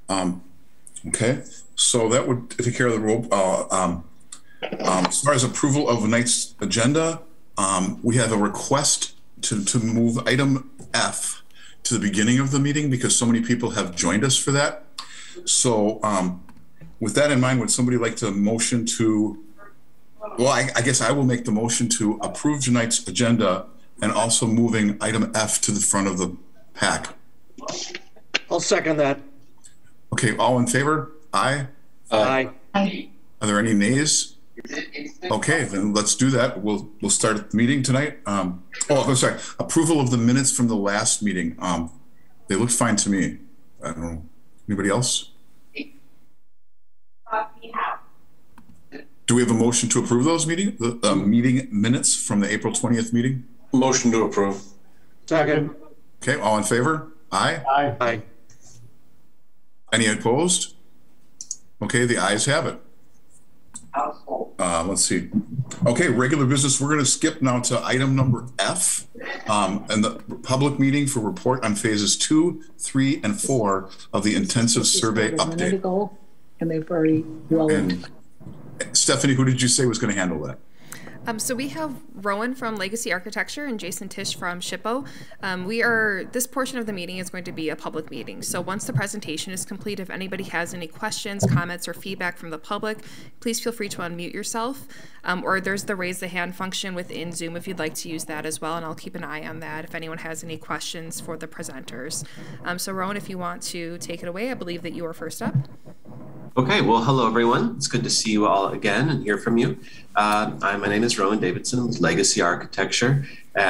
Okay, so that would take care of the roll. As far as approval of tonight's agenda, we have a request to move item F to the beginning of the meeting because so many people have joined us for that. So with that in mind, would somebody like to motion to, well, I guess I will make the motion to approve tonight's agenda and also moving item F to the front of the pack. I'll second that. Okay, all in favor? Aye. Aye. Are there any nays? Okay, then let's do that. We'll start the meeting tonight. Oh, I'm sorry. Approval of the minutes from the last meeting. They look fine to me. I don't know. Anybody else? Do we have a motion to approve those meeting minutes from the April 20th meeting? Motion to approve. Second. Okay, all in favor? Aye. Aye. Aye. Any opposed? Okay, the ayes have it. Let's see. Okay, regular business. We're going to skip now to item number F, and the public meeting for report on phases 2, 3, and 4 of the intensive survey update. And they've already and Stephanie, who did you say was going to handle that? So we have Rowan from Legacy Architecture and Jason Tisch from SHPO. This portion of the meeting is going to be a public meeting. So once the presentation is complete, if anybody has any questions, comments, or feedback from the public, please feel free to unmute yourself. Or there's the raise the hand function within Zoom if you'd like to use that as well, and I'll keep an eye on that if anyone has any questions for the presenters. So Rowan, if you want to take it away, I believe that you are first up. Okay, well, hello everyone. It's good to see you all again and hear from you. My name is Rowan Davidson with Legacy Architecture.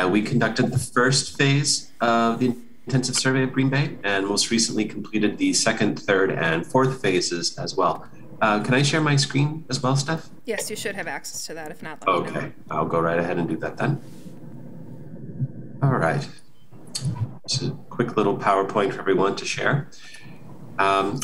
We conducted the first phase of the intensive survey of Green Bay and most recently completed the second, third, and fourth phases as well. Can I share my screen as well, Steph? Yes, you should have access to that. If not, let me know. Okay, I'll go right ahead and do that then. All right. Just a quick little PowerPoint for everyone to share.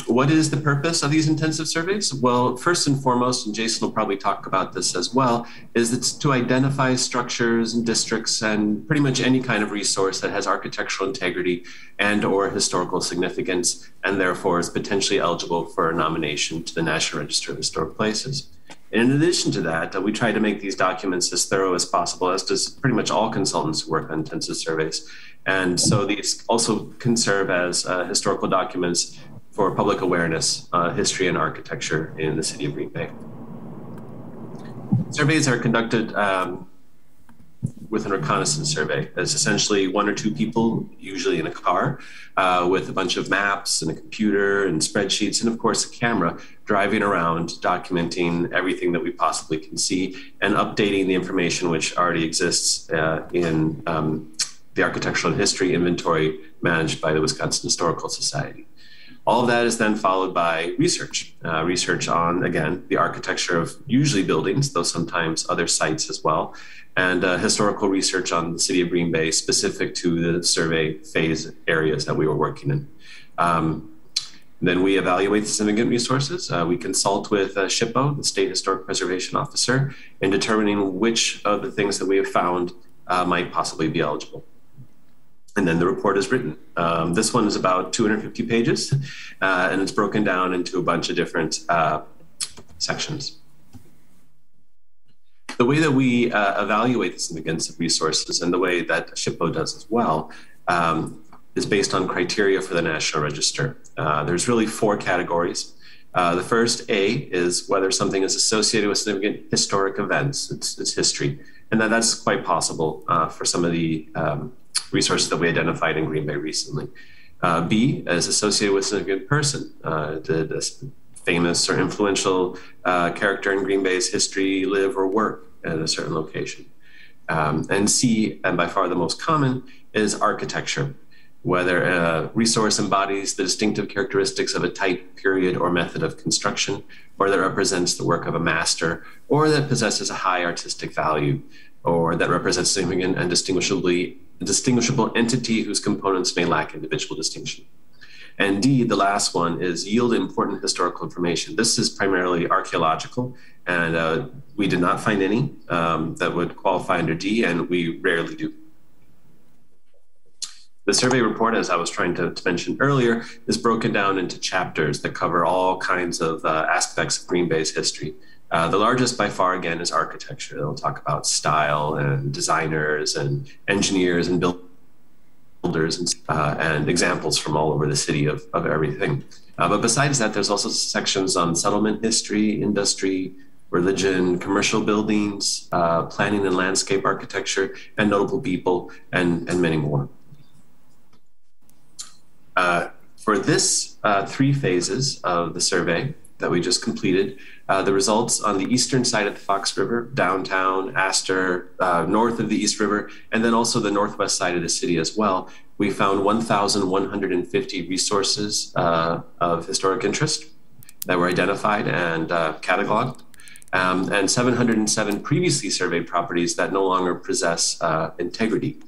What is the purpose of these intensive surveys? Well, first and foremost, and Jason will probably talk about this as well, is it's to identify structures and districts and pretty much any kind of resource that has architectural integrity and or historical significance and therefore is potentially eligible for a nomination to the National Register of Historic Places. And in addition to that, we try to make these documents as thorough as possible, as does pretty much all consultants who work on intensive surveys. And so these also can serve as historical documents for public awareness, history and architecture in the city of Green Bay. Surveys are conducted with a reconnaissance survey. It's essentially one or two people, usually in a car, with a bunch of maps and a computer and spreadsheets, and of course a camera, driving around, documenting everything that we possibly can see and updating the information which already exists in the architectural and history inventory managed by the Wisconsin Historical Society. All of that is then followed by research on, again, the architecture of usually buildings, though sometimes other sites as well, and historical research on the city of Green Bay specific to the survey phase areas that we were working in. Then we evaluate the significant resources. We consult with SHPO, the State Historic Preservation Officer, in determining which of the things that we have found might possibly be eligible. And then the report is written. This one is about 250 pages, and it's broken down into a bunch of different sections. The way that we evaluate the significance of resources and the way that SHPO does as well is based on criteria for the National Register. There's really 4 categories. The first, A, is whether something is associated with significant historic events, its history. And that's quite possible for some of the resources that we identified in Green Bay recently. B is associated with a significant person, the famous or influential character in Green Bay's history live or work at a certain location. And C, and by far the most common, is architecture, whether a resource embodies the distinctive characteristics of a type, period, or method of construction, or that represents the work of a master, or that possesses a high artistic value, or that represents a significant and distinguishable entity whose components may lack individual distinction. And D, the last one, is yield important historical information. This is primarily archaeological, and we did not find any that would qualify under D, and we rarely do. The survey report, as I was trying to mention earlier, is broken down into chapters that cover all kinds of aspects of Green Bay's history. The largest by far, again, is architecture. It'll talk about style and designers and engineers and builders and examples from all over the city of everything. But besides that, there's also sections on settlement history, industry, religion, commercial buildings, planning and landscape architecture, and notable people, and many more. For this 3 phases of the survey that we just completed, the results on the eastern side of the Fox River, downtown, Aster, north of the East River, and then also the northwest side of the city as well, we found 1,150 resources of historic interest that were identified and cataloged, and 707 previously surveyed properties that no longer possess integrity.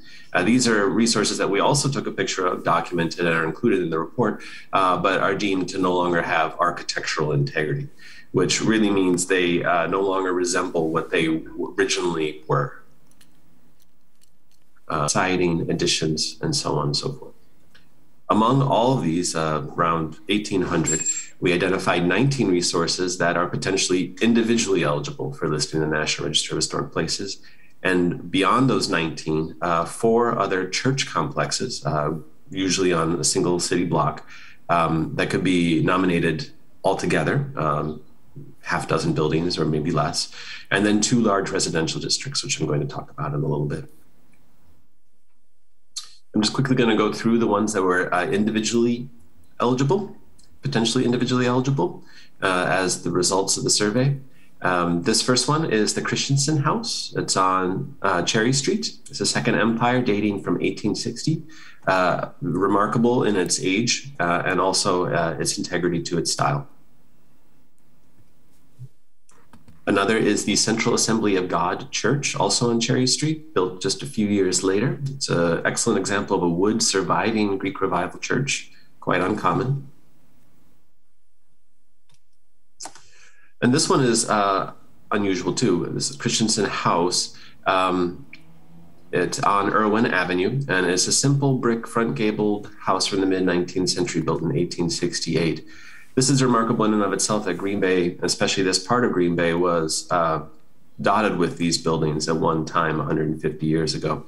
These are resources that we also took a picture of, documented, and are included in the report, but are deemed to no longer have architectural integrity, which really means they no longer resemble what they originally were. Siding, additions, and so on and so forth. Among all of these, around 1,800, we identified 19 resources that are potentially individually eligible for listing in the National Register of Historic Places. And beyond those 19, 4 other church complexes, usually on a single city block, that could be nominated altogether, half dozen buildings or maybe less, and then 2 large residential districts, which I'm going to talk about in a little bit. I'm just quickly going to go through the ones that were individually eligible, potentially individually eligible, as the results of the survey. This first one is the Christensen House. It's on Cherry Street. It's a Second Empire dating from 1860, remarkable in its age and also its integrity to its style. Another is the Central Assembly of God Church, also on Cherry Street, built just a few years later. It's an excellent example of a wood surviving Greek Revival church, quite uncommon. And this one is unusual too. This is Christensen House. It's on Irwin Avenue, and it's a simple brick front gabled house from the mid-19th century, built in 1868. This is remarkable in and of itself that Green Bay, especially this part of Green Bay, was dotted with these buildings at one time 150 years ago,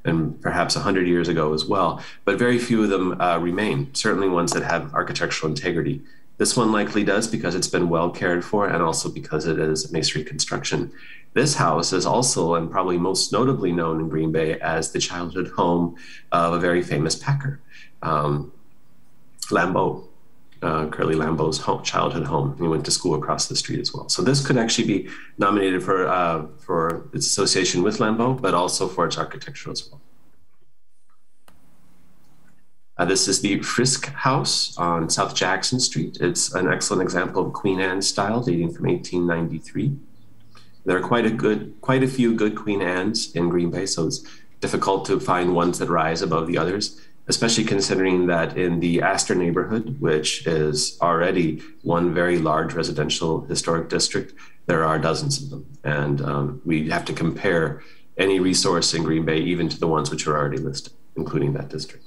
and perhaps 100 years ago as well. But very few of them remain, certainly ones that have architectural integrity. This one likely does because it's been well cared for and also because it is masonry construction. This house is also, and probably most notably known in Green Bay, as the childhood home of a very famous Packer, Lambeau. Curly Lambeau's childhood home. He went to school across the street as well. So this could actually be nominated for its association with Lambeau, but also for its architecture as well. This is the Frisk House on South Jackson Street. It's an excellent example of Queen Anne style dating from 1893. There are quite a few good Queen Annes in Green Bay, so it's difficult to find ones that rise above the others, especially considering that in the Aster neighborhood, which is already one very large residential historic district, there are dozens of them. And we have to compare any resource in Green Bay, even to the ones which are already listed, including that district.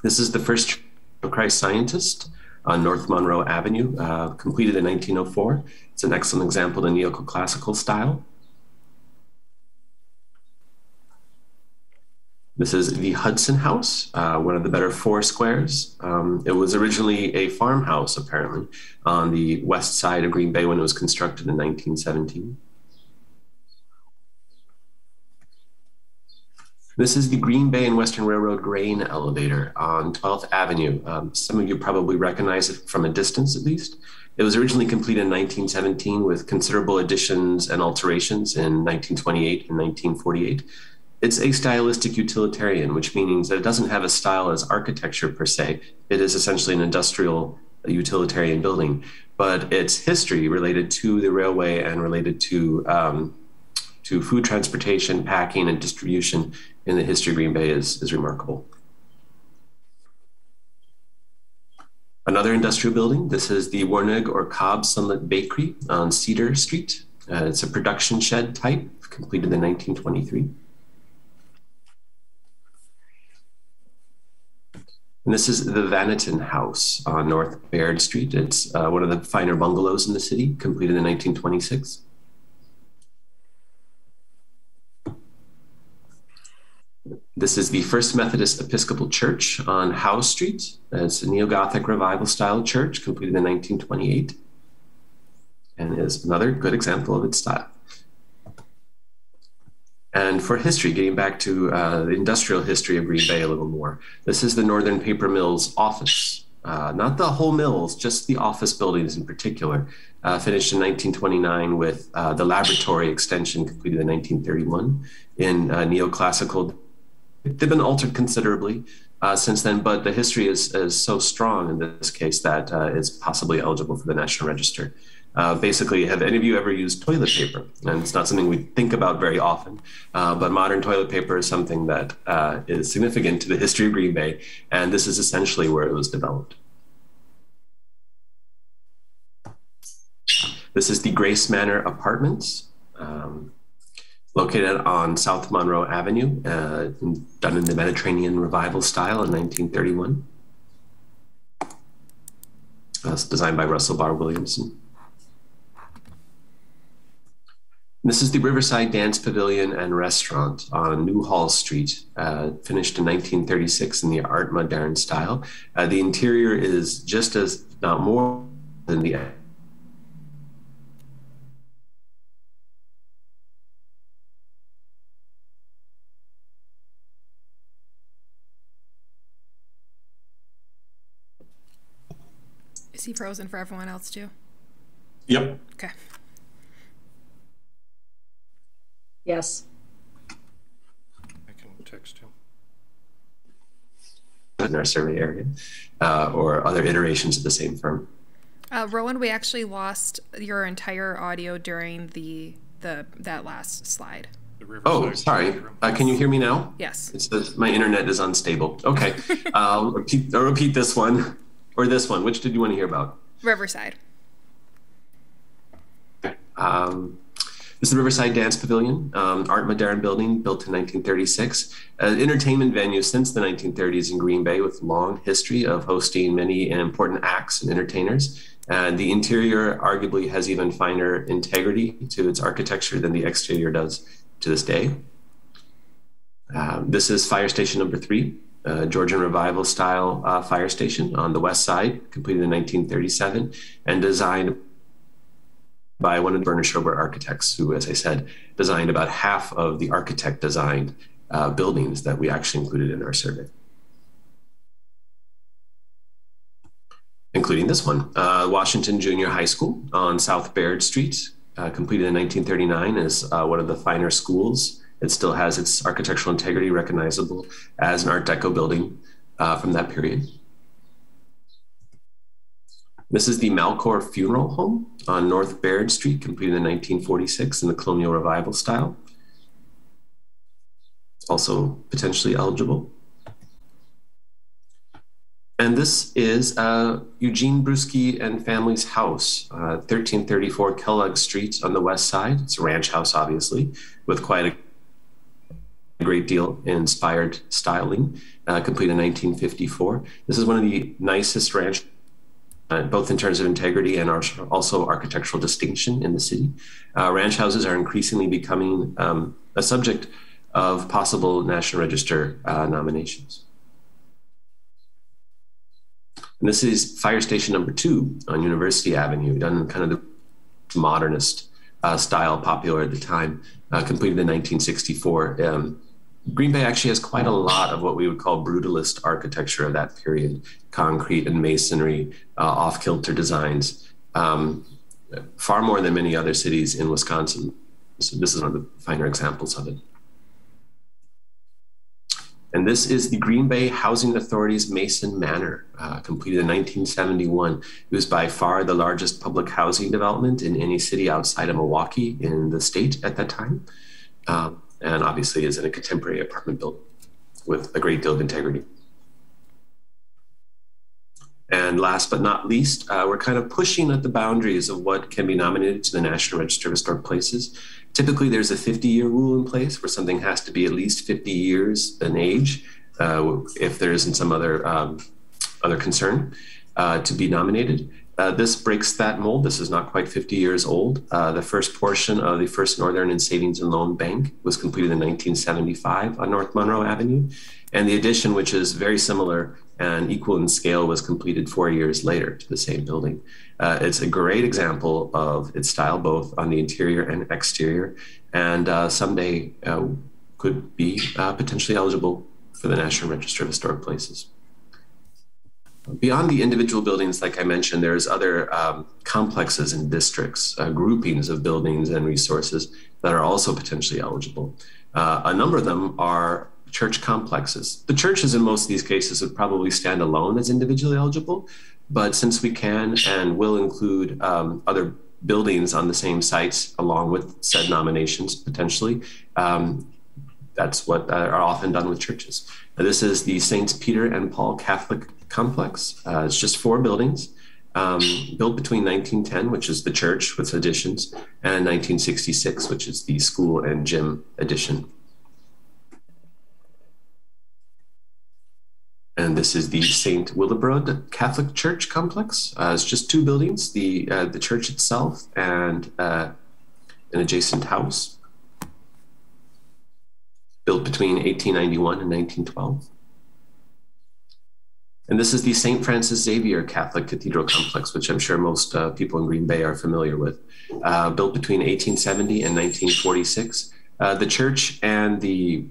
This is the First Church of Christ Scientist on North Monroe Avenue, completed in 1904. It's an excellent example of the neoclassical style. This is the Hudson House, one of the better 4 squares. It was originally a farmhouse, apparently, on the west side of Green Bay when it was constructed in 1917. This is the Green Bay and Western Railroad grain elevator on 12th Avenue. Some of you probably recognize it from a distance, at least. It was originally completed in 1917 with considerable additions and alterations in 1928 and 1948. It's a stylistic utilitarian, which means that it doesn't have a style as architecture per se. It is essentially an industrial utilitarian building, but its history related to the railway and related to food transportation, packing, and distribution in the history of Green Bay is remarkable. Another industrial building, this is the Warnig or Cobb Sunlit Bakery on Cedar Street. It's a production shed type, completed in 1923. And this is the Vanitin House on North Baird Street. It's one of the finer bungalows in the city, completed in 1926. This is the First Methodist Episcopal Church on Howe Street. It's a Neo-Gothic Revival style church, completed in 1928, and is another good example of its style. And for history, getting back to the industrial history of Green Bay a little more, this is the Northern Paper Mills office. Not the whole mills, just the office buildings in particular. Finished in 1929 with the laboratory extension completed in 1931 in neoclassical. They've been altered considerably since then, but the history is so strong in this case that it's possibly eligible for the National Register. Basically, have any of you ever used toilet paper? And it's not something we think about very often, but modern toilet paper is something that is significant to the history of Green Bay, and this is essentially where it was developed. This is the Grace Manor Apartments, located on South Monroe Avenue, done in the Mediterranean Revival style in 1931. It's designed by Russell Barr Williamson. This is the Riverside Dance Pavilion and Restaurant on Newhall Street, finished in 1936 in the Art Moderne style. The interior is just as, not more than the Is he frozen for everyone else too? Yep. Okay. Yes. I can text him. In our survey area, or other iterations of the same firm. Rowan, we actually lost your entire audio during that last slide. Oh, sorry. Can you hear me now? Yes. It says my internet is unstable. Okay. I'll repeat this one, or this one. Which did you want to hear about? Riverside. Okay. This is the Riverside Dance Pavilion, Art Moderne building built in 1936. An entertainment venue since the 1930s in Green Bay with long history of hosting many important acts and entertainers. And the interior arguably has even finer integrity to its architecture than the exterior does to this day. This is Fire Station number 3, Georgian Revival style fire station on the west side, completed in 1937 and designed by one of the Berner-Schober architects who, as I said, designed about half of the architect-designed buildings that we actually included in our survey, including this one, Washington Junior High School on South Baird Street, completed in 1939 as one of the finer schools. It still has its architectural integrity, recognizable as an Art Deco building from that period. This is the Malcor Funeral Home on North Baird Street, completed in 1946 in the Colonial Revival style. Also potentially eligible. And this is Eugene Brewski and family's house, 1334 Kellogg Street on the west side. It's a ranch house, obviously, with quite a great deal inspired styling, completed in 1954. This is one of the nicest ranch, both in terms of integrity and also architectural distinction in the city. Ranch houses are increasingly becoming a subject of possible National Register nominations. And this is Fire Station number 2 on University Avenue, done in kind of the modernist style popular at the time, completed in 1964. Green Bay actually has quite a lot of what we would call brutalist architecture of that period, concrete and masonry, off-kilter designs, far more than many other cities in Wisconsin. So this is one of the finer examples of it. And this is the Green Bay Housing Authority's Mason Manor, completed in 1971. It was by far the largest public housing development in any city outside of Milwaukee in the state at that time. And obviously is in a contemporary apartment building with a great deal of integrity. And last but not least, we're kind of pushing at the boundaries of what can be nominated to the National Register of Historic Places. Typically, there's a 50-year rule in place where something has to be at least 50 years in age if there isn't some other concern to be nominated. This breaks that mold. This is not quite 50 years old. The first portion of the First Northern and Savings and Loan Bank was completed in 1975 on North Monroe Avenue. And the addition, which is very similar and equal in scale, was completed 4 years later to the same building. It's a great example of its style, both on the interior and exterior, and someday could be potentially eligible for the National Register of Historic Places. Beyond the individual buildings, like I mentioned, there's other complexes and districts, groupings of buildings and resources that are also potentially eligible. A number of them are church complexes. The churches in most of these cases would probably stand alone as individually eligible, but since we can and will include other buildings on the same sites along with said nominations potentially, that's what are often done with churches. Now, this is the Saints Peter and Paul Catholic Complex. It's just 4 buildings built between 1910, which is the church with additions, and 1966, which is the school and gym addition. And this is the St. Willibrord Catholic Church Complex. It's just 2 buildings, the church itself and an adjacent house, built between 1891 and 1912. And this is the St. Francis Xavier Catholic Cathedral Complex, which I'm sure most people in Green Bay are familiar with, built between 1870 and 1946. The church and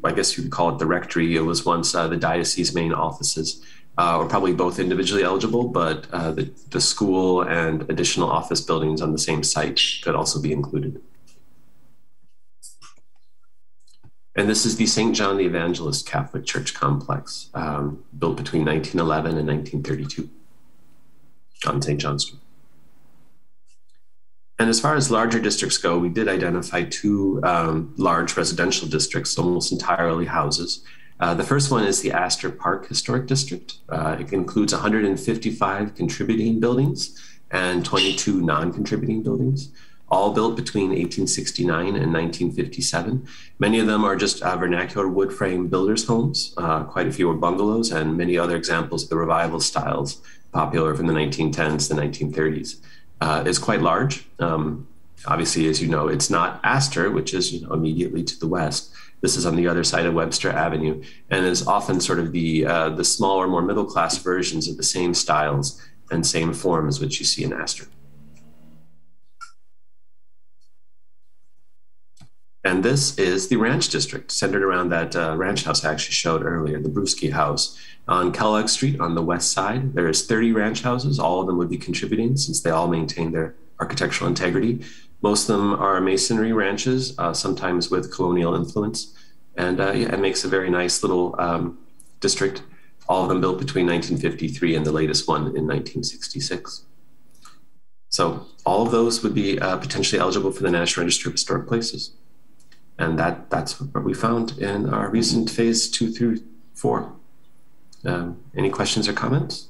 I guess you could call it the rectory, it was once the diocese main offices, were probably both individually eligible, but the school and additional office buildings on the same site could also be included. And this is the St. John the Evangelist Catholic Church Complex, built between 1911 and 1932 on St. John Street. And as far as larger districts go, we did identify 2 large residential districts, almost entirely houses. The first one is the Aster Park Historic District. It includes 155 contributing buildings and 22 non-contributing buildings, all built between 1869 and 1957. Many of them are just vernacular wood frame builders' homes. Quite a few are bungalows, and many other examples of the revival styles popular from the 1910s to the 1930s. It's quite large. Obviously, as you know, it's not Aster, which is immediately to the west. This is on the other side of Webster Avenue, and is often sort of the smaller, more middle-class versions of the same styles and same forms which you see in Aster. And this is the ranch district, centered around that ranch house I actually showed earlier, the Brewski house. On Kellogg Street on the west side, there's 30 ranch houses. All of them would be contributing since they all maintain their architectural integrity. Most of them are masonry ranches, sometimes with colonial influence. And it makes a very nice little district. All of them built between 1953 and the latest one in 1966. So all of those would be potentially eligible for the National Register of Historic Places. And that's what we found in our recent phase 2 through 4. Any questions or comments?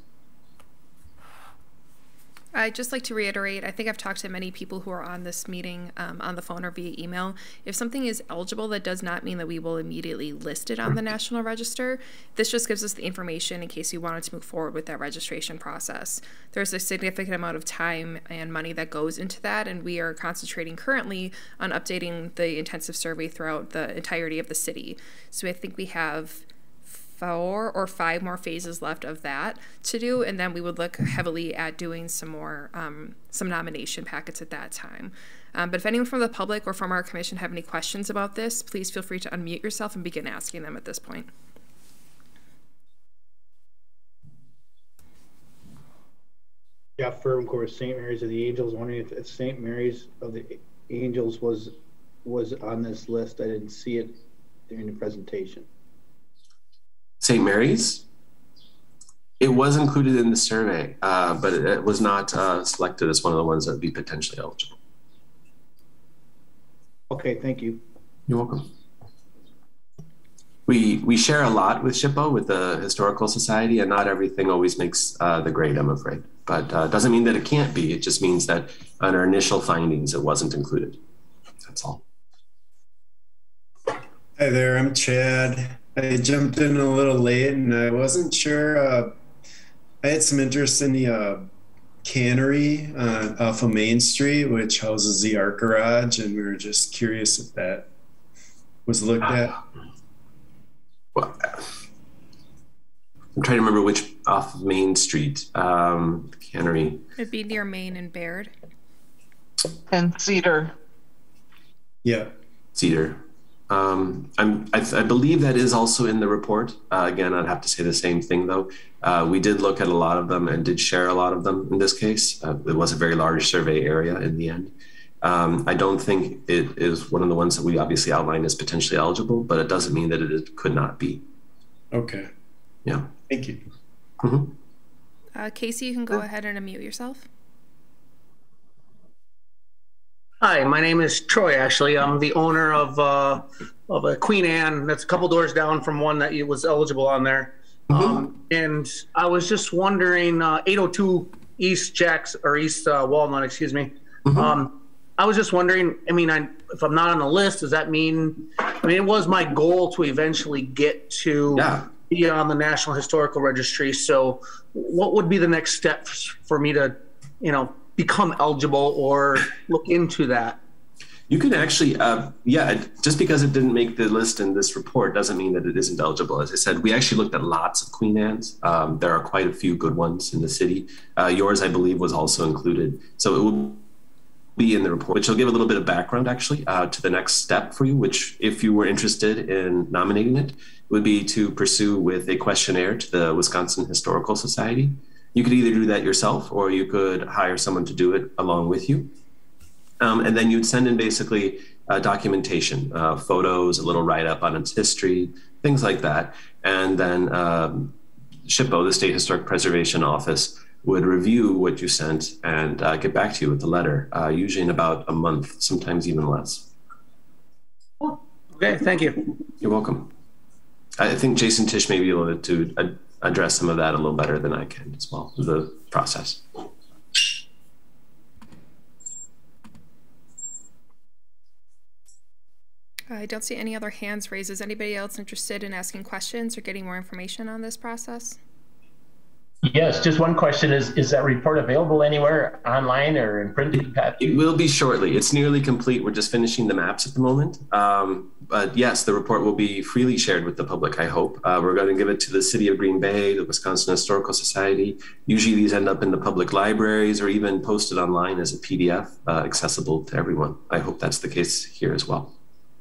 I'd just like to reiterate, I think I've talked to many people who are on this meeting on the phone or via email. If something is eligible, that does not mean that we will immediately list it on the National Register. This just gives us the information in case we wanted to move forward with that registration process. There's a significant amount of time and money that goes into that, and we are concentrating currently on updating the intensive survey throughout the entirety of the city. So I think we have 4 or 5 more phases left of that to do, and then we would look heavily at doing some more some nomination packets at that time. But if anyone from the public or from our commission have any questions about this, please feel free to unmute yourself and begin asking them at this point. Jeff Firmcourt, St. Mary's of the Angels. Wondering if St. Mary's of the Angels was on this list. I didn't see it during the presentation. St. Mary's? It was included in the survey, but it was not selected as one of the ones that would be potentially eligible. Okay, thank you. You're welcome. We share a lot with SHPO, with the Historical Society, and not everything always makes the grade, I'm afraid. But doesn't mean that it can't be. It just means that on our initial findings, it wasn't included. That's all. Hi there, I'm Chad. I jumped in a little late and I wasn't sure. I had some interest in the cannery off of Main Street, which houses the art garage, and we were just curious if that was looked at. Well, I'm trying to remember which off of Main Street, cannery. It'd be near Main and Baird. And Cedar. Yeah. Cedar. I believe that is also in the report. Again, I'd have to say the same thing, though. We did look at a lot of them and did share a lot of them in this case. It was a very large survey area in the end. I don't think it is one of the ones that we obviously outlined as potentially eligible, but it doesn't mean that it could not be. Okay. Yeah. Thank you. Mm-hmm. Casey, you can go ahead and unmute yourself. Hi, my name is Troy. Actually, I'm the owner of a Queen Anne that's a couple doors down from one that was eligible on there. And I was just wondering, 802 East Walnut, excuse me. I was just wondering, I mean, if I'm not on the list, does that mean, it was my goal to eventually get to be on the National Historical Registry. So what would be the next steps for me to, become eligible or look into that? You can actually, just because it didn't make the list in this report doesn't mean that it isn't eligible. As I said, we actually looked at lots of Queen Anne's. There are quite a few good ones in the city. Yours, I believe, was also included. So it will be in the report, which will give a little bit of background actually to the next step for you, which if you were interested in nominating it, would be to pursue with a questionnaire to the Wisconsin Historical Society. You could either do that yourself or you could hire someone to do it along with you. And then you'd send in basically documentation, photos, a little write-up on its history, things like that. And then SHPO, the State Historic Preservation Office, would review what you sent and get back to you with the letter, usually in about a month, sometimes even less. Okay, thank you. You're welcome. I think Jason Tisch may be able to address some of that a little better than I can as well, the process. I don't see any other hands raised. Is anybody else interested in asking questions or getting more information on this process? Yes, just one question. Is that report available anywhere online or in printed copy? It will be shortly. It's nearly complete. We're just finishing the maps at the moment. But yes, the report will be freely shared with the public, I hope. We're going to give it to the City of Green Bay, the Wisconsin Historical Society. Usually these end up in the public libraries or even posted online as a PDF, accessible to everyone. I hope that's the case here as well.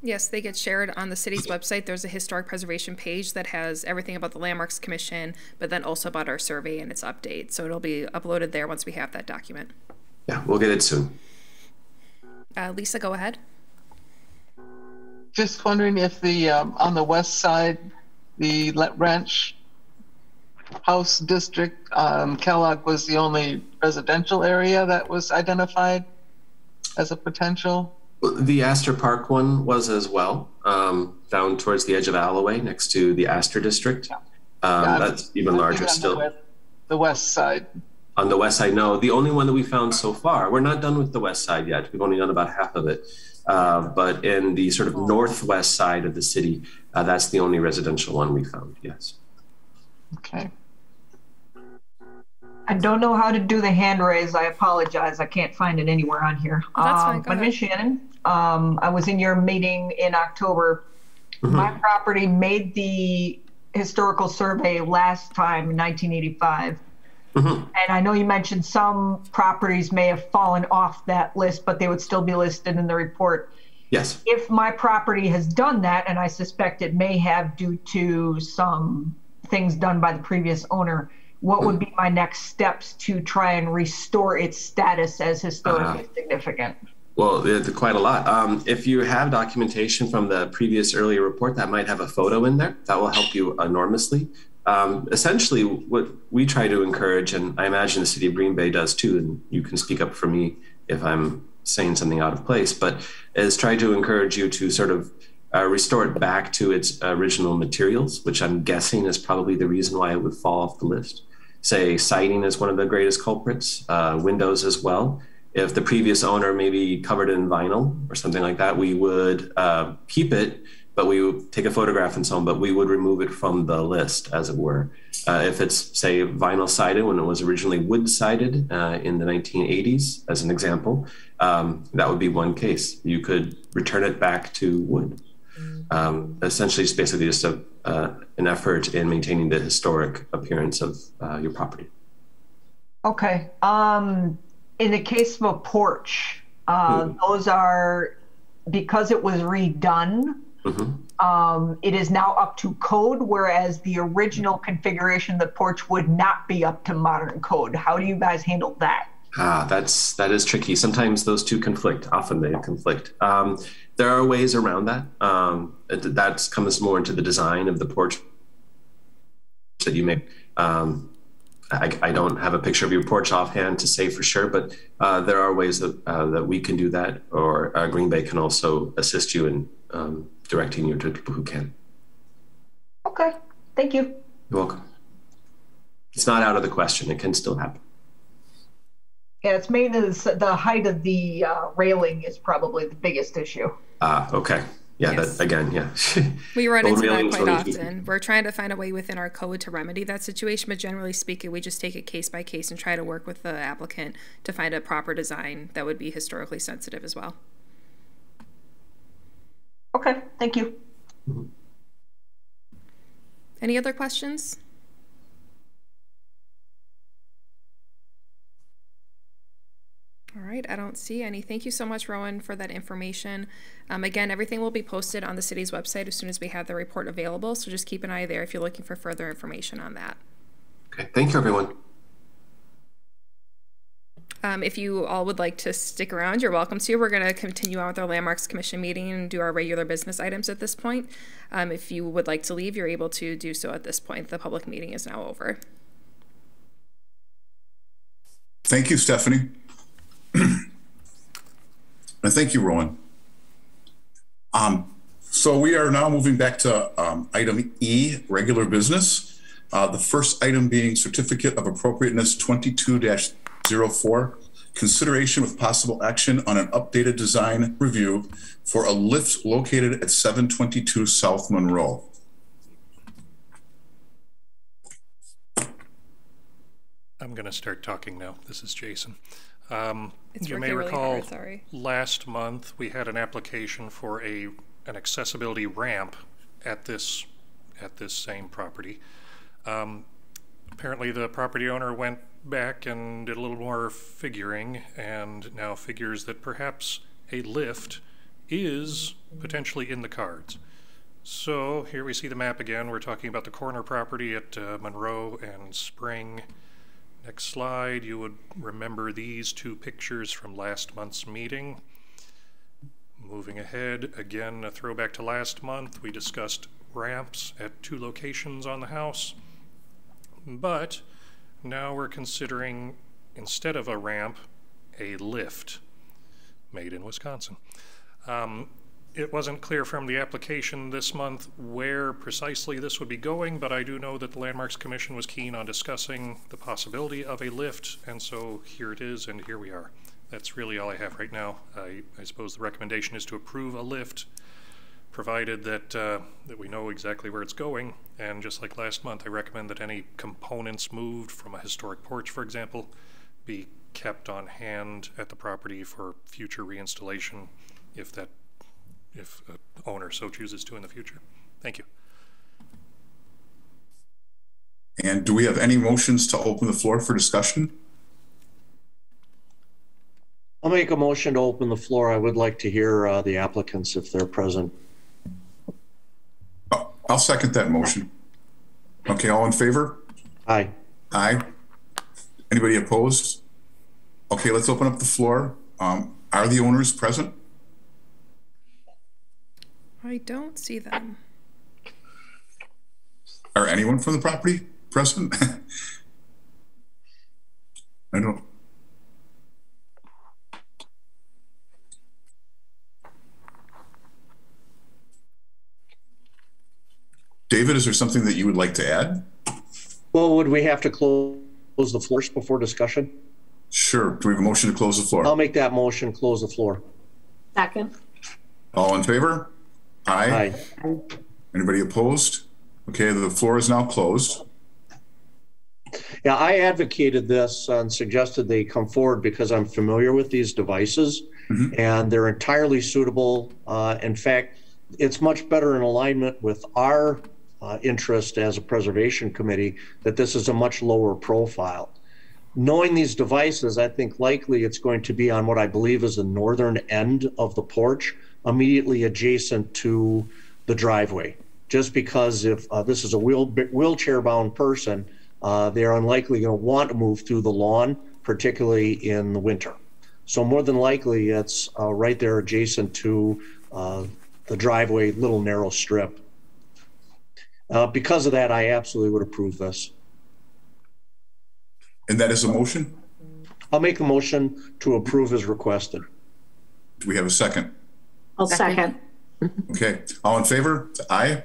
Yes, they get shared on the city's website. There's a historic preservation page that has everything about the Landmarks Commission, but then also about our survey and its update. So it'll be uploaded there once we have that document. Yeah, we'll get it soon. Lisa, go ahead. Just wondering if the on the west side, the Ranch House district, Kellogg was the only residential area that was identified as a potential. The Aster Park one was as well, down towards the edge of Alloway next to the Aster district. That's even larger still. The west side. On the west side, no. The only one that we found so far, we're not done with the west side yet. We've only done about half of it. But in the sort of northwest side of the city, that's the only residential one we found, yes. Okay. I don't know how to do the hand raise. I apologize. I can't find it anywhere on here. Oh, that's fine. My name is Shannon. I was in your meeting in October. My property made the historical survey last time in 1985. And I know you mentioned some properties may have fallen off that list, but they would still be listed in the report. Yes. If my property has done that, and I suspect it may have due to some things done by the previous owner, what would be my next steps to try and restore its status as historically significant? Well, quite a lot. If you have documentation from the previous earlier report that might have a photo in there, that will help you enormously. Essentially, what we try to encourage, and I imagine the City of Green Bay does too, and you can speak up for me if I'm saying something out of place, but is try to encourage you to sort of restore it back to its original materials, which I'm guessing is probably the reason why it would fall off the list. Say siding is one of the greatest culprits, windows as well. If the previous owner maybe covered it in vinyl or something like that, we would keep it but we would take a photograph and so on, but we would remove it from the list, as it were. If it's, say, vinyl sided when it was originally wood sided in the 1980s, as an example, that would be one case. You could return it back to wood. Essentially, it's basically just an effort in maintaining the historic appearance of your property. Okay. In the case of a porch, those are, because it was redone, it is now up to code, whereas the original configuration of the porch would not be up to modern code. How do you guys handle that? That is tricky. Sometimes those two conflict. Often they conflict. There are ways around that. That comes more into the design of the porch that you make. I don't have a picture of your porch offhand to say for sure, but there are ways that we can do that, or Green Bay can also assist you in directing you to people who can. Okay, thank you. You're welcome. It's not out of the question. It can still happen. Yeah, it's mainly the height of the railing is probably the biggest issue. Okay. Yeah, Yes. that again, yeah. We run into that quite really often. We're trying to find a way within our code to remedy that situation, but generally speaking, we just take it case by case and try to work with the applicant to find a proper design that would be historically sensitive as well. Okay, thank you. Any other questions? All right, I don't see any. Thank you so much, Rowan, for that information. Again, everything will be posted on the city's website as soon as we have the report available, so just keep an eye there if you're looking for further information on that. Okay, thank you, everyone. If you all would like to stick around, you're welcome to. We're going to continue on with our Landmarks Commission meeting and do our regular business items at this point. If you would like to leave, you're able to do so at this point. The public meeting is now over. Thank you, Stephanie. And thank you, Rowan. So we are now moving back to item E, regular business. The first item being Certificate of Appropriateness 22-04, consideration with possible action on an updated design review for a lift located at 722 South Monroe. I'm going to start talking now. This is Jason. You may recall last month we had an application for an accessibility ramp at this same property. Apparently the property owner went back and did a little more figuring and now figures that perhaps a lift is potentially in the cards. So here we see the map again. We're talking about the corner property at Monroe and Spring. Next slide, you would remember these two pictures from last month's meeting. Moving ahead, again, a throwback to last month, we discussed ramps at 2 locations on the house. But now we're considering, instead of a ramp, a lift made in Wisconsin. It wasn't clear from the application this month where precisely this would be going, but I do know that the Landmarks Commission was keen on discussing the possibility of a lift, and so here it is, and here we are. That's really all I have right now. I suppose the recommendation is to approve a lift, provided that, that we know exactly where it's going, and just like last month, I recommend that any components moved from a historic porch, for example, be kept on hand at the property for future reinstallation if the owner so chooses to in the future. Thank you. And do we have any motions to open the floor for discussion? I'll make a motion to open the floor. I would like to hear the applicants if they're present. I'll second that motion. Okay, all in favor? Aye. Aye. Anybody opposed? Okay, let's open up the floor. Are the owners present? I don't see them. Are anyone from the property present? I don't. David, is there something that you would like to add? Well, would we have to close the floors before discussion? Sure. Do we have a motion to close the floor? I'll make that motion, close the floor. Second. All in favor? Aye. Aye. Anybody opposed? Okay, the floor is now closed. Yeah, I advocated this and suggested they come forward because I'm familiar with these devices and they're entirely suitable. In fact, it's much better in alignment with our interest as a preservation committee that this is a much lower profile. Knowing these devices, I think likely it's going to be on what I believe is the northern end of the porch, immediately adjacent to the driveway. Just because if this is a wheelchair-bound person, they're unlikely going to want to move through the lawn, particularly in the winter. So more than likely, it's right there adjacent to the driveway, little narrow strip. Because of that, I absolutely would approve this. And that is a motion? I'll make the motion to approve as requested. Do we have a second? I'll second. Okay, all in favor? Aye.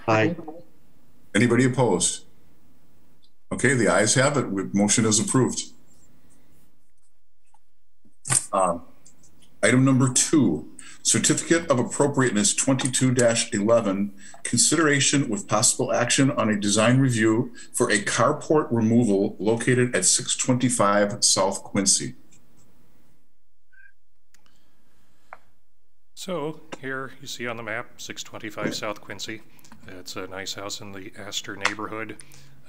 Aye. Anybody opposed? Okay, the ayes have it. Motion is approved. Item number 2, Certificate of Appropriateness 22-11, consideration with possible action on a design review for a carport removal located at 625 South Quincy. So here you see on the map 625 South Quincy. It's a nice house in the Aster neighborhood.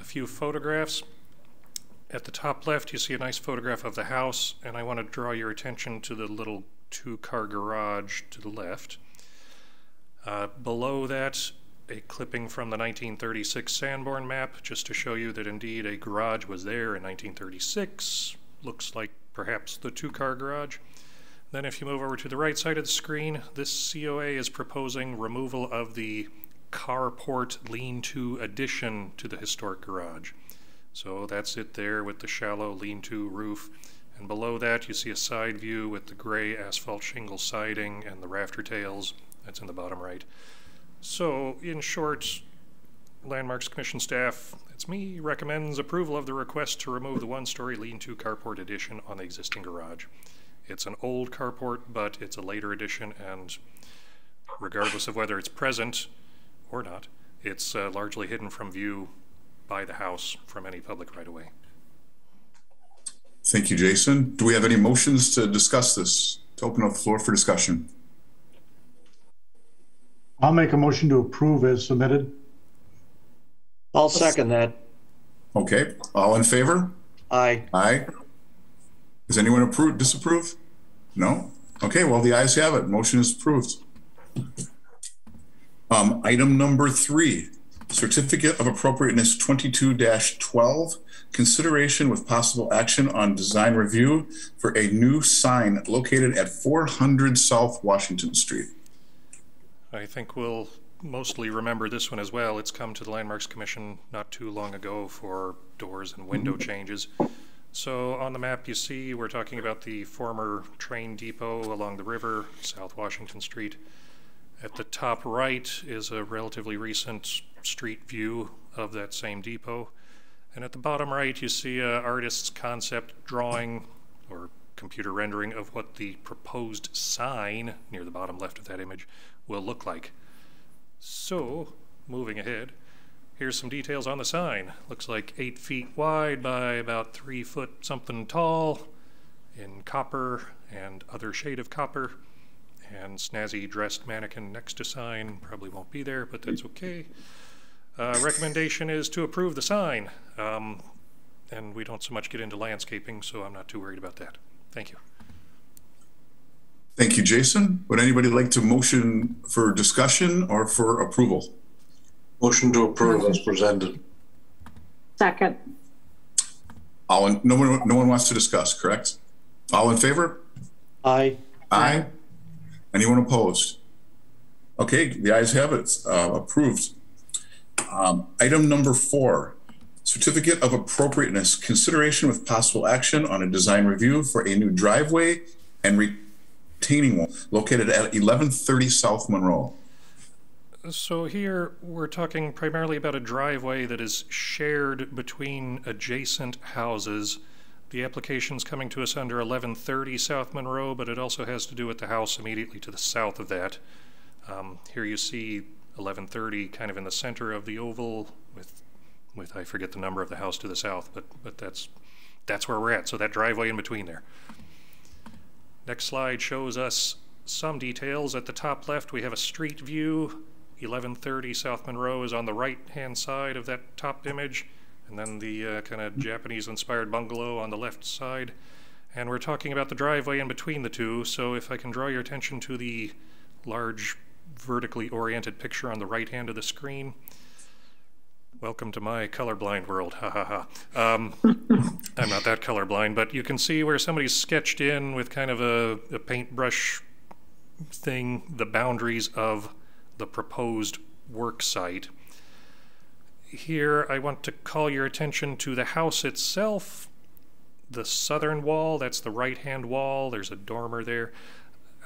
A few photographs. At the top left you see a nice photograph of the house, and I want to draw your attention to the little 2-car garage to the left. Below that, a clipping from the 1936 Sanborn map, just to show you that indeed a garage was there in 1936. Looks like perhaps the 2-car garage. Then if you move over to the right side of the screen, this COA is proposing removal of the carport lean-to addition to the historic garage. So that's it there with the shallow lean-to roof. And below that you see a side view with the gray asphalt shingle siding and the rafter tails. That's in the bottom right. So in short, Landmarks Commission staff, that's me, recommends approval of the request to remove the 1-story lean-to carport addition on the existing garage. It's an old carport, but it's a later addition, and regardless of whether it's present or not, it's largely hidden from view by the house from any public right-of-way. Thank you, Jason. Do we have any motions to discuss this, to open up the floor for discussion? I'll make a motion to approve as submitted. I'll second that. Okay, all in favor? Aye. Aye. Does anyone disapprove? No? Okay, well, the ayes have it. Motion is approved. Item number 3, Certificate of Appropriateness 22-12, consideration with possible action on design review for a new sign located at 400 South Washington Street. I think we'll mostly remember this one as well. It's come to the Landmarks Commission not too long ago for doors and window changes. So on the map you see we're talking about the former train depot along the river, South Washington Street. At the top right is a relatively recent street view of that same depot. And at the bottom right you see an artist's concept drawing or computer rendering of what the proposed sign near the bottom left of that image will look like. So, moving ahead, here's some details on the sign. Looks like 8 feet wide by about 3 foot something tall in copper and other shade of copper. And snazzy dressed mannequin next to sign. Probably won't be there, but that's okay. Recommendation is to approve the sign. And we don't so much get into landscaping, so I'm not too worried about that. Thank you. Thank you, Jason. Would anybody like to motion for discussion or for approval? Motion to approve as presented. Second. No one wants to discuss, correct? All in favor? Aye. Aye. Anyone opposed? Okay, the ayes have it. Approved. Item number 4, Certificate of Appropriateness, consideration with possible action on a design review for a new driveway and retaining wall located at 1130 South Monroe. So here we're talking primarily about a driveway that is shared between adjacent houses. The application's coming to us under 1130 South Monroe, but it also has to do with the house immediately to the south of that. Here you see 1130 kind of in the center of the oval with I forget the number of the house to the south, but that's where we're at. So that driveway in between there. Next slide shows us some details. At the top left, we have a street view. 1130 South Monroe is on the right-hand side of that top image, and then the kind of Japanese-inspired bungalow on the left side. And we're talking about the driveway in between the two, so if I can draw your attention to the large vertically oriented picture on the right hand of the screen. Welcome to my colorblind world, ha ha ha. I'm not that colorblind, but you can see where somebody's sketched in with kind of a paintbrush thing the boundaries of the proposed work site. Here I want to call your attention to the house itself. The southern wall, that's the right-hand wall, there's a dormer there.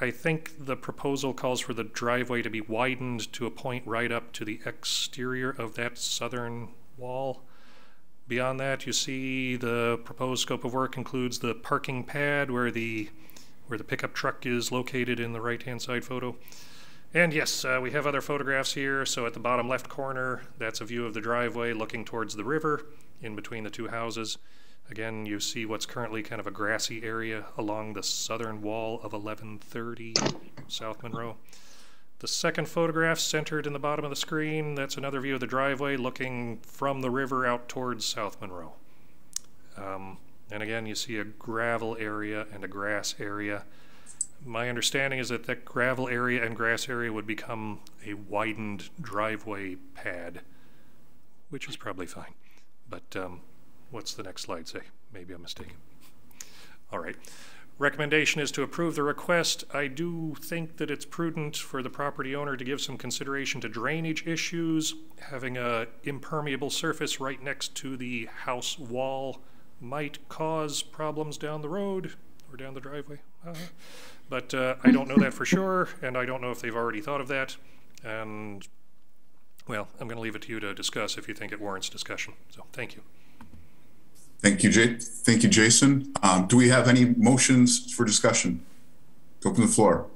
I think the proposal calls for the driveway to be widened to a point right up to the exterior of that southern wall. Beyond that, you see the proposed scope of work includes the parking pad where the pickup truck is located in the right-hand side photo. And yes, we have other photographs here. So at the bottom left corner, that's a view of the driveway looking towards the river in between the two houses. Again, you see what's currently kind of a grassy area along the southern wall of 1130 South Monroe. The second photograph centered in the bottom of the screen, that's another view of the driveway looking from the river out towards South Monroe. And again, you see a gravel area and a grass area. My understanding is that that gravel area and grass area would become a widened driveway pad, which is probably fine. But what's the next slide say? Maybe I'm mistaken. All right. Recommendation is to approve the request. I do think that it's prudent for the property owner to give some consideration to drainage issues. Having a impermeable surface right next to the house wall might cause problems down the road or down the driveway. But I don't know that for sure, and I don't know if they've already thought of that. And, well, I'm going to leave it to you to discuss if you think it warrants discussion. So, thank you. Thank you, Thank you, Jason. Do we have any motions for discussion? Open the floor.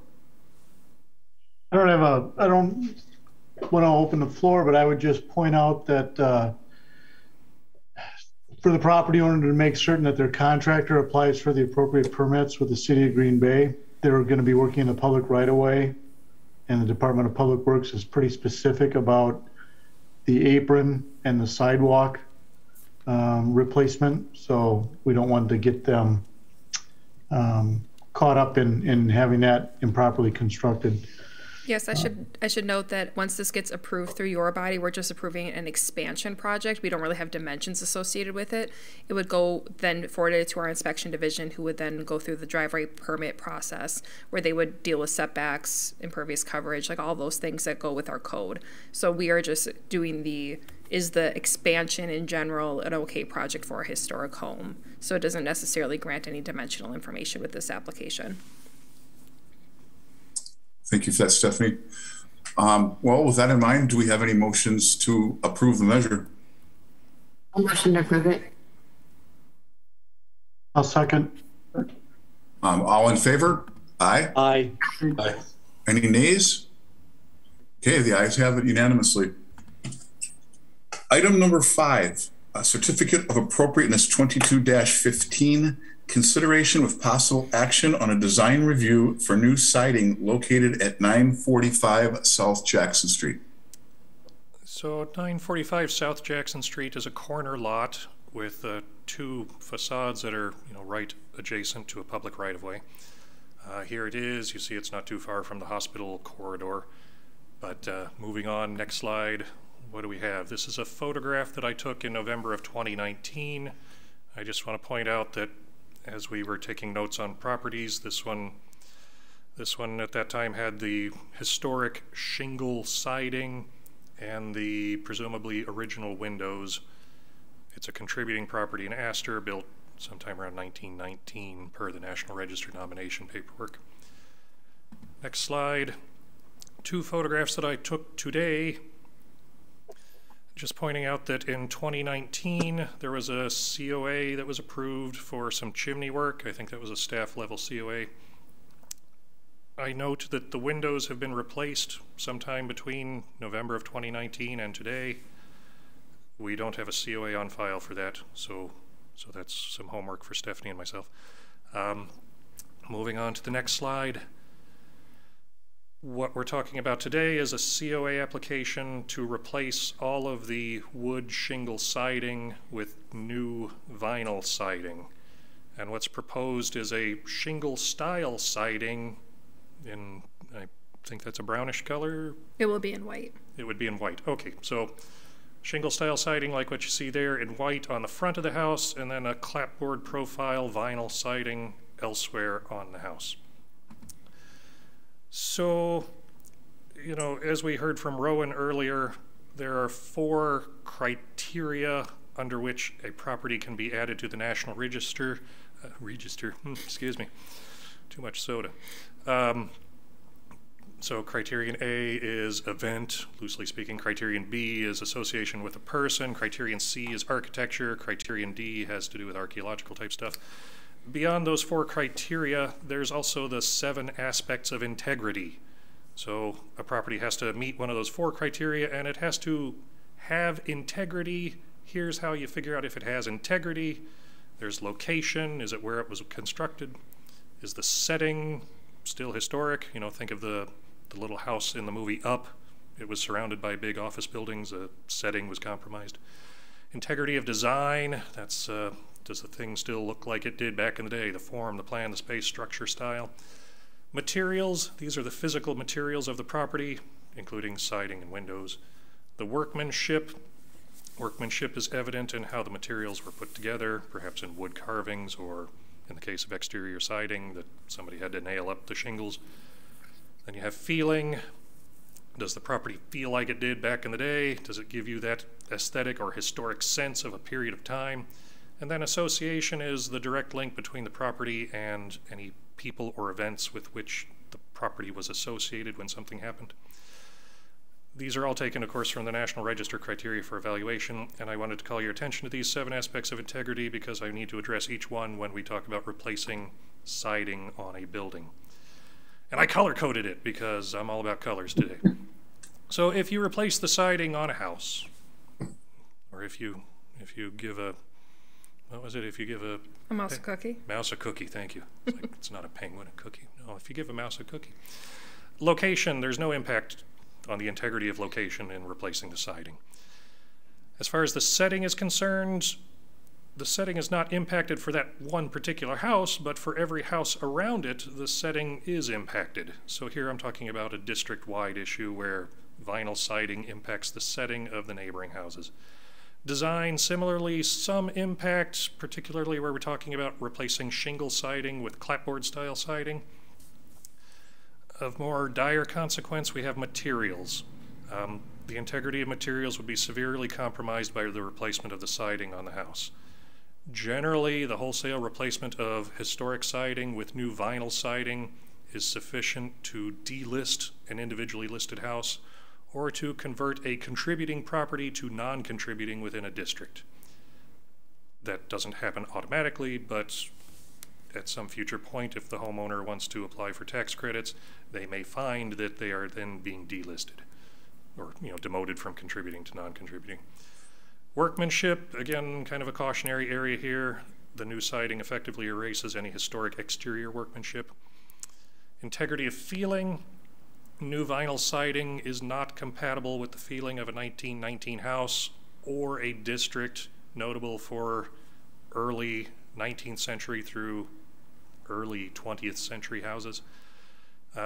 I don't want to open the floor, but I would just point out that for the property owner to make certain that their contractor applies for the appropriate permits with the City of Green Bay. They're going to be working in the public right-of-way, and the Department of Public Works is pretty specific about the apron and the sidewalk replacement, so we don't want to get them caught up in having that improperly constructed. Yes, I should note that once this gets approved through your body, we're just approving an expansion project. We don't really have dimensions associated with it. It would go then forwarded to our inspection division, who would then go through the driveway permit process, where they would deal with setbacks, impervious coverage, like all those things that go with our code. So we are just doing is the expansion in general an okay project for a historic home? So it doesn't necessarily grant any dimensional information with this application. Thank you for that, Stephanie. Well, with that in mind, do we have any motions to approve the measure? I'll motion to approve it. I'll second. All in favor? Aye. Aye. Aye. Any nays? Okay, the ayes have it unanimously. Item number 5, a Certificate of Appropriateness 22-15, consideration with possible action on a design review for new siding located at 945 South Jackson Street. So 945 South Jackson Street is a corner lot with 2 facades that are right adjacent to a public right-of-way. Here it is. You see it's not too far from the hospital corridor. But moving on, next slide. What do we have? This is a photograph that I took in November of 2019. I just want to point out that as we were taking notes on properties, this one at that time had the historic shingle siding and the presumably original windows. It's a contributing property in Aster, built sometime around 1919 per the National Register nomination paperwork. Next slide. 2 photographs that I took today. Just pointing out that in 2019, there was a COA that was approved for some chimney work. I think that was a staff level COA. I note that the windows have been replaced sometime between November of 2019 and today. We don't have a COA on file for that, so that's some homework for Stephanie and myself. Moving on to the next slide. What we're talking about today is a COA application to replace all of the wood shingle siding with new vinyl siding. And what's proposed is a shingle style siding in, I think that's a brownish color. It will be in white. It would be in white. Okay, so shingle style siding like what you see there in white on the front of the house, and then a clapboard profile vinyl siding elsewhere on the house. So, you know, as we heard from Rowan earlier, there are 4 criteria under which a property can be added to the National Register. Excuse me, too much soda. So criterion A is event, loosely speaking. Criterion B is association with a person. Criterion C is architecture. Criterion D has to do with archaeological type stuff. Beyond those 4 criteria, there's also the 7 aspects of integrity. So a property has to meet one of those 4 criteria, and it has to have integrity. Here's how you figure out if it has integrity. There's location. Is it where it was constructed? Is the setting still historic? You know, think of the little house in the movie Up. It was surrounded by big office buildings. The setting was compromised. Integrity of design. That's does the thing still look like it did back in the day? The form, the plan, the space, structure, style. Materials. These are the physical materials of the property, including siding and windows. The workmanship. Workmanship is evident in how the materials were put together, perhaps in wood carvings, or in the case of exterior siding, that somebody had to nail up the shingles. Then you have feeling. Does the property feel like it did back in the day? Does it give you that aesthetic or historic sense of a period of time? And then association is the direct link between the property and any people or events with which the property was associated when something happened. These are all taken, of course, from the National Register criteria for evaluation, and I wanted to call your attention to these 7 aspects of integrity because I need to address each one when we talk about replacing siding on a building. And I color-coded it because I'm all about colors today. So if you replace the siding on a house, or if you give a, what was it, if you give a mouse a cookie? Mouse a cookie, thank you. It's like, it's not a penguin, a cookie. No, if you give a mouse a cookie. Location, there's no impact on the integrity of location in replacing the siding. As far as the setting is concerned, the setting is not impacted for that one particular house, but for every house around it, the setting is impacted. So here I'm talking about a district-wide issue where vinyl siding impacts the setting of the neighboring houses. Design, similarly, some impact, particularly where we're talking about replacing shingle siding with clapboard-style siding. Of more dire consequence, we have materials. The integrity of materials would be severely compromised by the replacement of the siding on the house. Generally, the wholesale replacement of historic siding with new vinyl siding is sufficient to delist an individually listed house or to convert a contributing property to non-contributing within a district. That doesn't happen automatically, but at some future point, if the homeowner wants to apply for tax credits, they may find that they are then being delisted or, you know, demoted from contributing to non-contributing. Workmanship, again, kind of a cautionary area here. The new siding effectively erases any historic exterior workmanship. Integrity of feeling. New vinyl siding is not compatible with the feeling of a 1919 house or a district notable for early 19th century through early 20th century houses.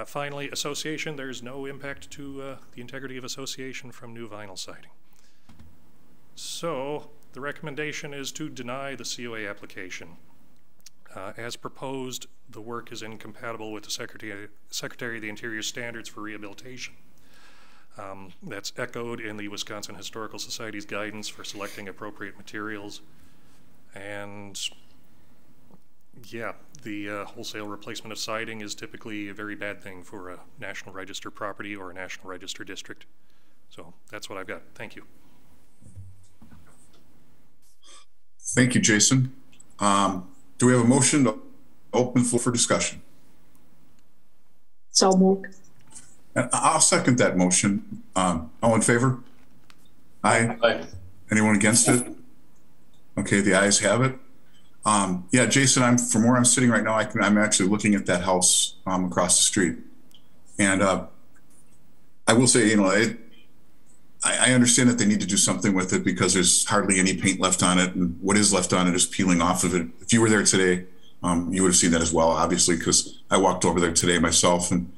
Finally, association. There's no impact to the integrity of association from new vinyl siding. So the recommendation is to deny the COA application. As proposed, the work is incompatible with the Secretary of the Interior standards for rehabilitation. That's echoed in the Wisconsin Historical Society's guidance for selecting appropriate materials. And yeah, the wholesale replacement of siding is typically a very bad thing for a National Register property or a National Register district. So that's what I've got. Thank you. Thank you, Jason. Do we have a motion to open the floor for discussion? So moved. And I'll second that motion. All in favor? Aye. Aye. Anyone against it? Okay, the ayes have it. Yeah, Jason, from where I'm sitting right now, I'm actually looking at that house across the street. And I will say, I understand that they need to do something with it because there's hardly any paint left on it, and what is left on it is peeling off of it. If you were there today, you would have seen that as well, obviously, because I walked over there today myself, and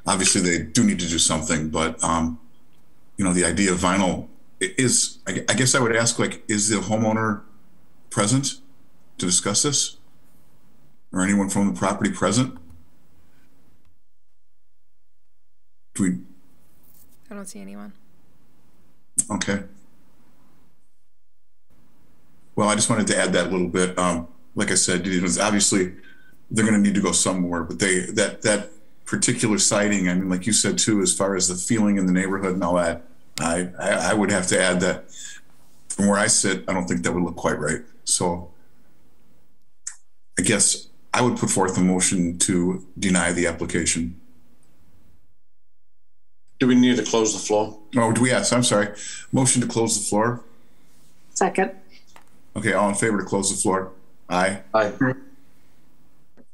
obviously they do need to do something. But the idea of vinyl is, I guess I would ask, is the homeowner present to discuss this, or anyone from the property present? I don't see anyone. Okay. Well, I just wanted to add that little bit. Like I said, obviously they're going to need to go somewhere, but that particular siding, I mean, like you said too, as far as the feeling in the neighborhood and all that, I would have to add that from where I sit, I don't think that would look quite right. So I guess I would put forth a motion to deny the application. Do we need to close the floor? Oh, do we? Yes, I'm sorry. Motion to close the floor. Second. Okay, all in favor to close the floor? Aye. Aye.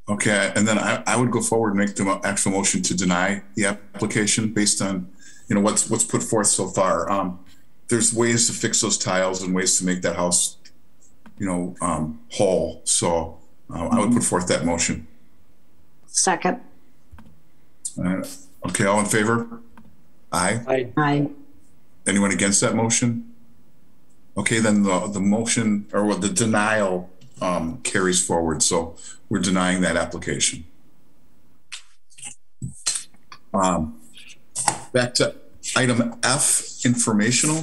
Okay, and then I would go forward and make the actual motion to deny the application based on, what's put forth so far. There's ways to fix those tiles and ways to make that house, whole. So I would put forth that motion. Second. Okay, all in favor? Aye. Aye. Aye. Anyone against that motion? Okay, then the motion or the denial carries forward. So we're denying that application. Back to item F, informational.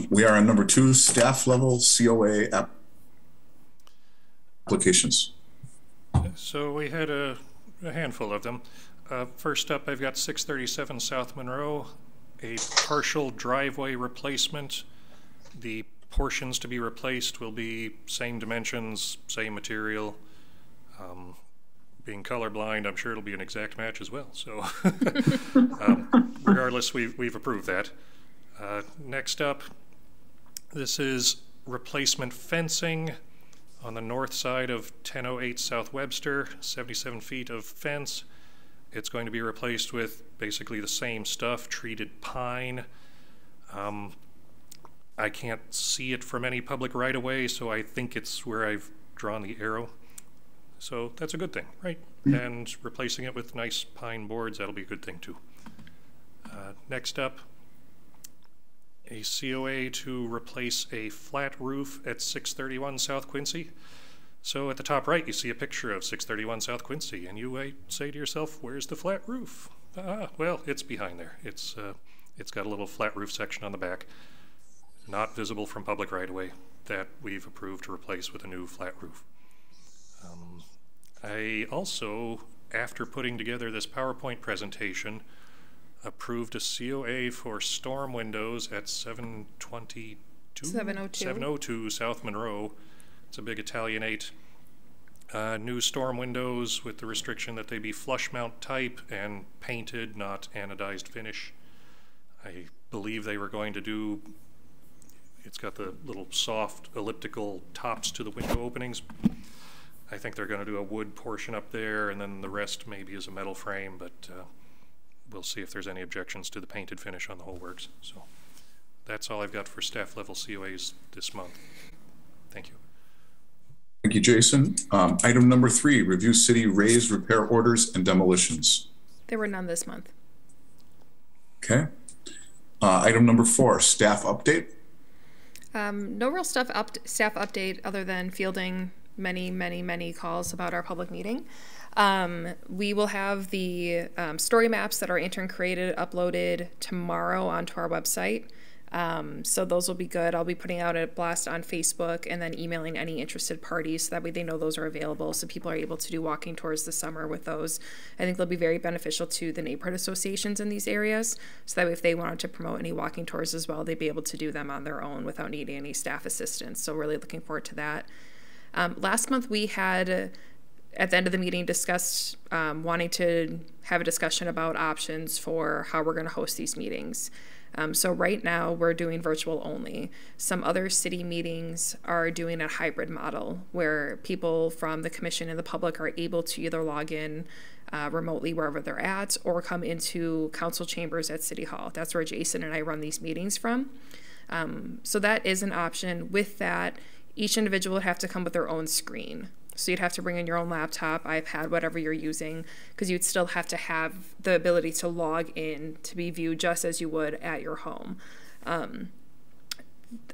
We are on number 2, staff level COA applications. So we had a handful of them. First up, I've got 637 South Monroe, a partial driveway replacement. The portions to be replaced will be same dimensions, same material. Being colorblind, I'm sure it'll be an exact match as well. So regardless, we've approved that. Next up, this is replacement fencing on the north side of 1008 South Webster, 77 feet of fence. It's going to be replaced with basically the same stuff, treated pine. I can't see it from any public right-of-way, so I think it's where I've drawn the arrow. So that's a good thing, right? And replacing it with nice pine boards, that'll be a good thing too. Next up, a COA to replace a flat roof at 631 South Quincy. So at the top right, you see a picture of 631 South Quincy, and you might say to yourself, where's the flat roof? Well, it's behind there. It's got a little flat roof section on the back, not visible from public right-of-way, that we've approved to replace with a new flat roof. I also, after putting together this PowerPoint presentation, approved a COA for storm windows at 702 South Monroe. It's a big Italianate. New storm windows with the restriction that they be flush mount type and painted, not anodized finish. I believe they were going to do, it's got the little soft elliptical tops to the window openings. I think they're going to do a wood portion up there, and then the rest maybe is a metal frame, but we'll see if there's any objections to the painted finish on the whole works. So that's all I've got for staff level COAs this month. Thank you. Thank you, Jason. Item number 3, review city raised repair orders and demolitions. There were none this month. Okay. Item number 4, staff update. No real staff update other than fielding many calls about our public meeting. We will have the story maps that our intern created uploaded tomorrow onto our website. So those will be good. I'll be putting out a blast on Facebook and then emailing any interested parties so that way they know those are available, so people are able to do walking tours this summer with those. I think they'll be very beneficial to the neighborhood associations in these areas, so that way if they wanted to promote any walking tours as well, they'd be able to do them on their own without needing any staff assistance. So really looking forward to that. Last month we had at the end of the meeting discussed wanting to have a discussion about options for how we're going to host these meetings. So right now we're doing virtual only. Some other city meetings are doing a hybrid model where people from the commission and the public are able to either log in remotely wherever they're at or come into council chambers at City Hall. That's where Jason and I run these meetings from. So that is an option. With that, each individual would have to come with their own screen. So you'd have to bring in your own laptop, iPad, whatever you're using, because you'd still have to have the ability to log in to be viewed just as you would at your home.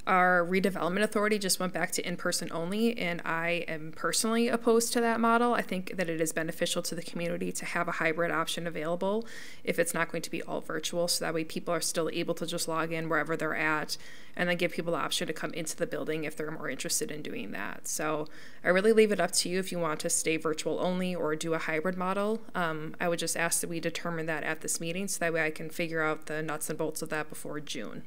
Our redevelopment authority just went back to in-person only, and I am personally opposed to that model. I think that it is beneficial to the community to have a hybrid option available if it's not going to be all virtual, so that way people are still able to just log in wherever they're at, and then give people the option to come into the building if they're more interested in doing that. So I really leave it up to you if you want to stay virtual only or do a hybrid model. I would just ask that we determine that at this meeting, so that way I can figure out the nuts and bolts of that before June.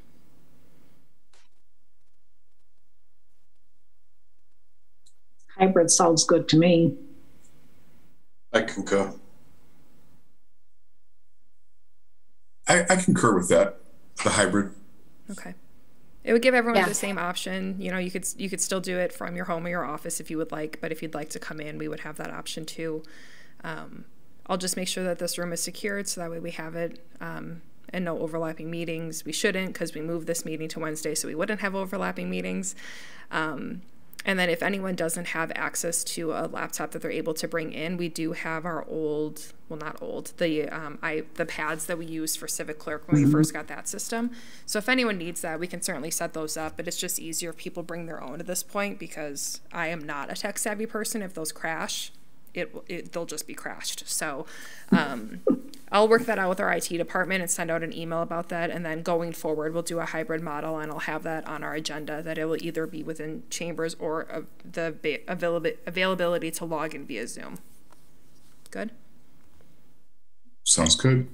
Hybrid sounds good to me. I concur. I concur with that, the hybrid. Okay. It would give everyone the same option. You know, you could still do it from your home or your office if you would like, but if you'd like to come in, we would have that option too. I'll just make sure that this room is secured so that way we have it and no overlapping meetings. We shouldn't, because we moved this meeting to Wednesday, so we wouldn't have overlapping meetings. And then if anyone doesn't have access to a laptop that they're able to bring in, we do have our old, well, not old, the pads that we used for Civic Clerk when we first got that system. So if anyone needs that, we can certainly set those up, but it's just easier if people bring their own at this point, because I am not a tech savvy person. If those crash, they'll just be crashed. So I'll work that out with our IT department and send out an email about that. And then going forward, we'll do a hybrid model, and I'll have that on our agenda, that it will either be within chambers or the availability to log in via Zoom. Good? Sounds good.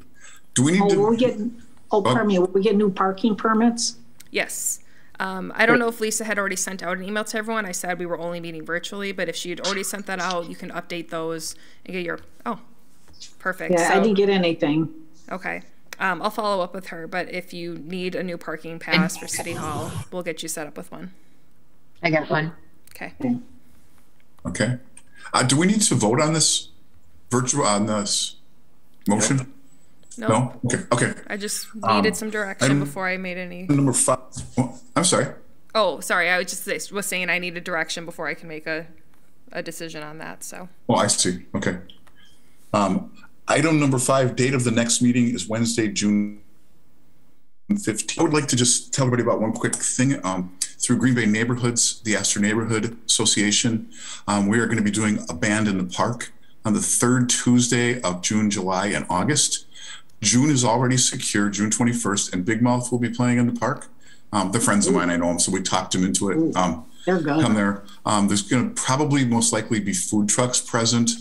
Do we need to... Pardon me, will we get new parking permits? Yes. I don't know if Lisa had already sent out an email to everyone. I said we were only meeting virtually, but if she had already sent that out, you can update those and get your, perfect. Yeah, I didn't get anything. Okay. I'll follow up with her, but if you need a new parking pass for City Hall, we'll get you set up with one. I got one. Okay. Okay. Do we need to vote on this this motion? No? Okay. I just needed some direction before I made any. Number 5. I'm sorry. Oh, sorry. I was saying I needed direction before I can make a decision on that. So. Oh, I see. Okay. Item number 5, date of the next meeting is Wednesday, June 15th. I would like to just tell everybody about one quick thing. Through Green Bay Neighborhoods, the Aster Neighborhood Association, we are going to be doing a band in the park on the 3rd Tuesday of June, July, and August. June is already secure, June 21st, and Big Mouth will be playing in the park. They're friends of mine, I know them, so we talked them into it. They're good. Come there. There's going to probably most likely be food trucks present.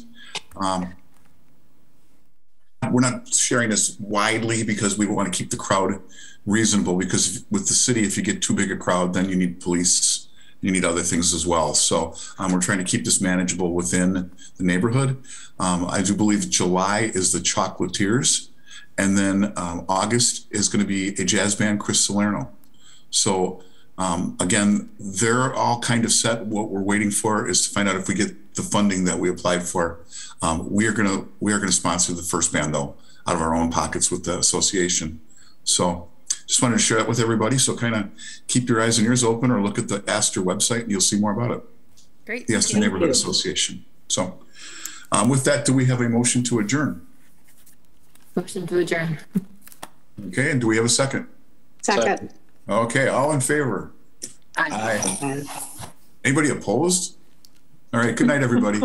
We're not sharing this widely because we want to keep the crowd reasonable, because with the city, if you get too big a crowd, then you need police, you need other things as well. So we're trying to keep this manageable within the neighborhood. I do believe July is the Chocolatiers. And then August is going to be a jazz band, Chris Salerno. So again, they're all kind of set. What we're waiting for is to find out if we get the funding that we applied for. We are going to sponsor the first band, though, out of our own pockets with the association. So just wanted to share that with everybody. So kind of keep your eyes and ears open, or look at the Aster website and you'll see more about it. Great. The Aster Neighborhood Association. So with that, do we have a motion to adjourn? Motion to adjourn. Okay, and do we have a second? Second. Okay, all in favor? Aye. Anybody opposed? All right, good night, everybody.